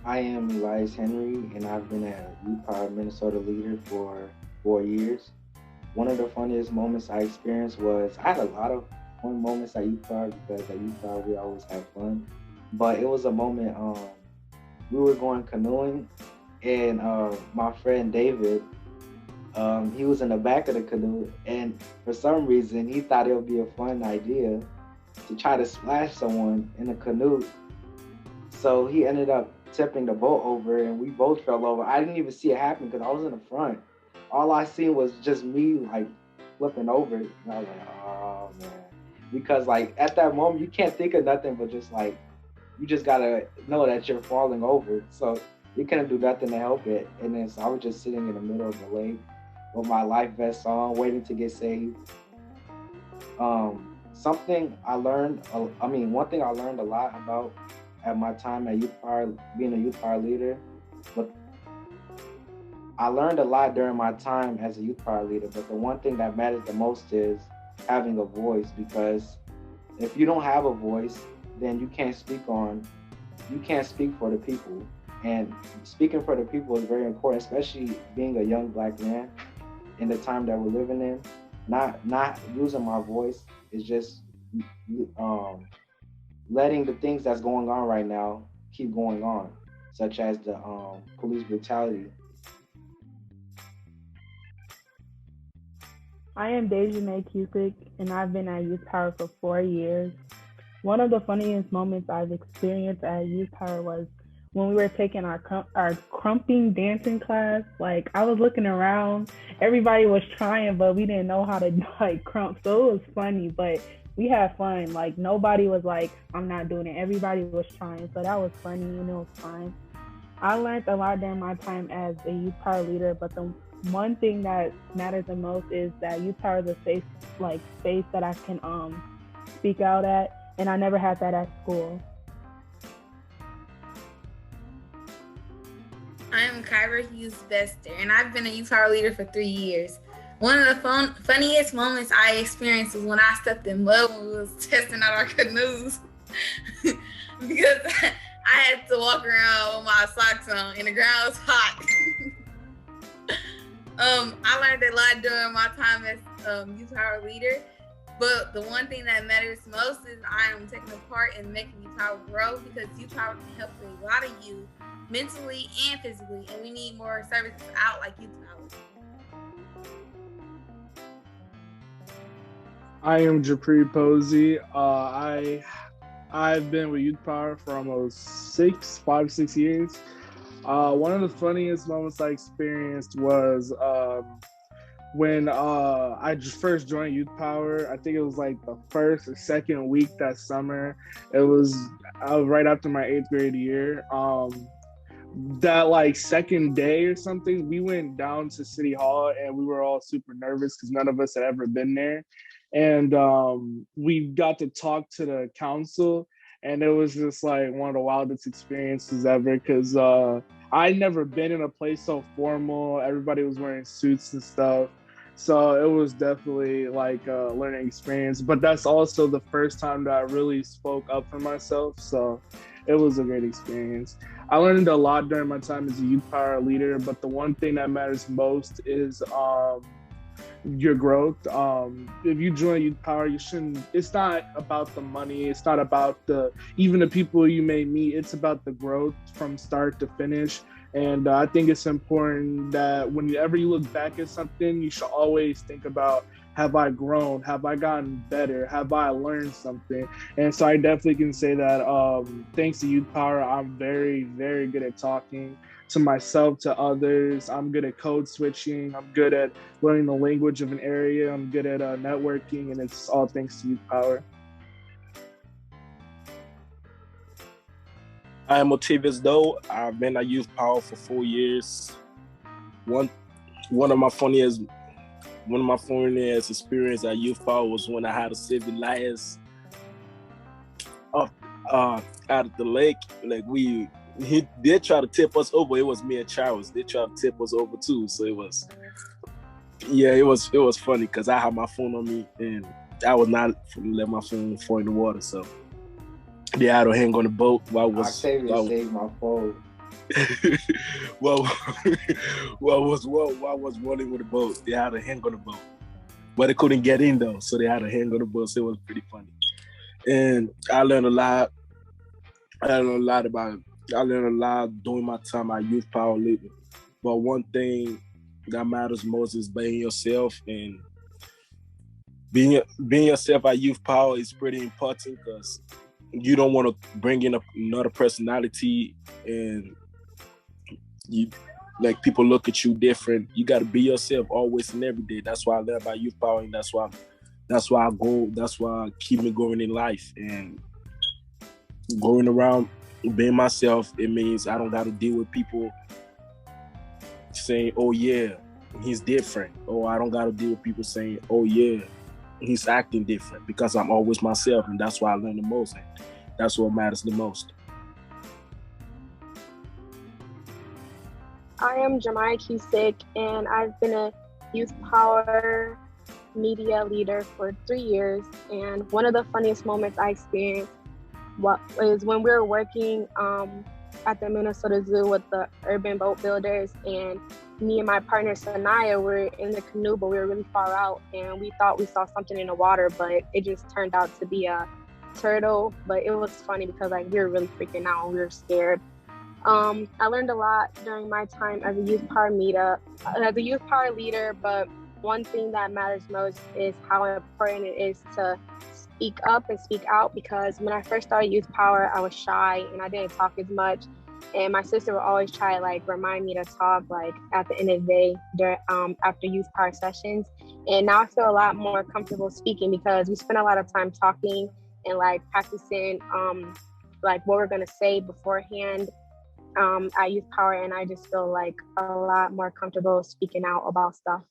I am Elias Henry, and I've been a Youth Power Minnesota leader for 4 years. One of the funniest moments I experienced was I had a lot of fun moments at Youth Power because at Youth Power we always have fun. But it was a moment we were going canoeing, and my friend David, he was in the back of the canoe, and for some reason he thought it would be a fun idea to try to splash someone in the canoe. So he ended up tipping the boat over, and we both fell over. I didn't even see it happen because I was in the front. All I seen was just me like flipping over, and I was like, "Oh man," because like at that moment you can't think of nothing but just like you just gotta know that you're falling over. So you couldn't do nothing to help it. And then so I was just sitting in the middle of the lake with my life vest on, waiting to get saved. Something I learned, one thing I learned a lot about at my time at Youth Power, being a Youth Power leader, but I learned a lot during my time as a Youth Power leader. But the one thing that matters the most is having a voice, because if you don't have a voice, then you can't speak for the people. And speaking for the people is very important, especially being a young black man in the time that we're living in. Not using my voice is just um, letting the things that's going on right now keep going on, such as the police brutality. I am Deja May Cusick, and I've been at Youth Power for 4 years. One of the funniest moments I've experienced at Youth Power was when we were taking our crumping dancing class. Like I was looking around, everybody was trying, but we didn't know how to like crump. So it was funny, but we had fun. Like nobody was like, "I'm not doing it." Everybody was trying, so that was funny and it was fun. I learned a lot during my time as a youth power leader, but the one thing that matters the most is that youth power is a safe like space that I can speak out at, and I never had that at school. I'm Kyra Hughes Bester, and I've been a youth power leader for 3 years. One of the funniest moments I experienced was when I stepped in mud when we was testing out our canoes. Because I had to walk around with my socks on and the ground was hot. I learned a lot during my time as youth power leader. But the one thing that matters most is I am taking a part in making youth power grow, because youth power can help a lot of youth mentally and physically, and we need more services out like youth power. I am Japri Posey. I've been with Youth Power for almost 6 years. One of the funniest moments I experienced was when I just first joined Youth Power. I think it was like the first or second week that summer. It was right after my 8th grade year. That like second day or something, we went down to City Hall and we were all super nervous because none of us had ever been there. And we got to talk to the council, and it was just like one of the wildest experiences ever because I'd never been in a place so formal. Everybody was wearing suits and stuff. So it was definitely like a learning experience, but that's also the first time that I really spoke up for myself. So it was a great experience. I learned a lot during my time as a youth power leader, but the one thing that matters most is your growth. If you join youth power, you shouldn't, it's not about the money. It's not about even the people you may meet. It's about the growth from start to finish. And I think it's important that whenever you look back at something, you should always think about, have I grown? Have I gotten better? Have I learned something? And so I definitely can say that thanks to Youth Power, I'm very, very good at talking to myself, to others. I'm good at code switching. I'm good at learning the language of an area. I'm good at networking, and it's all thanks to Youth Power. I am Otavius Doe. I've been at Youth Power for 4 years. One one of my funniest experience at Youth Power was when I had to save Elias up out of the lake. Like he did try to tip us over. It was me and Charles. They tried to tip us over too. So it was funny because I had my phone on me and I was not let my phone fall in the water. So they had to hang on the boat while I was Octavia saved my phone. well, what was rolling with the boat? They had a hang on the boat, but they couldn't get in though, so they had a hang on the boat. So it was pretty funny, and I learned a lot. I learned a lot during my time at Youth Power Living. But one thing that matters most is being yourself, and being yourself at Youth Power is pretty important because you don't want to bring in another personality and you like people look at you different. You got to be yourself always and every day. That's why I learn about Youth Power, and that's why I go. That's why I keep me going in life and going around being myself. It means I don't got to deal with people saying, "Oh yeah, he's different," or I don't got to deal with people saying, "Oh yeah, he's acting different," because I'm always myself, and that's why I learn the most. And that's what matters the most. I am Jemiah Cusick, and I've been a Youth Power media leader for 3 years. And one of the funniest moments I experienced was when we were working at the Minnesota Zoo with the urban boat builders, and me and my partner Sanaya were in the canoe, but we were really far out, and we thought we saw something in the water, but it just turned out to be a turtle. But it was funny because like we were really freaking out and we were scared. I learned a lot during my time as a youth power leader, but one thing that matters most is how important it is to speak up and speak out, because when I first started youth power, I was shy and I didn't talk as much. And my sister would always try to like remind me to talk like at the end of the day during, after youth power sessions. And now I feel a lot more comfortable speaking because we spend a lot of time talking and like practicing like what we're going to say beforehand at Youth Power, and I just feel like a lot more comfortable speaking out about stuff.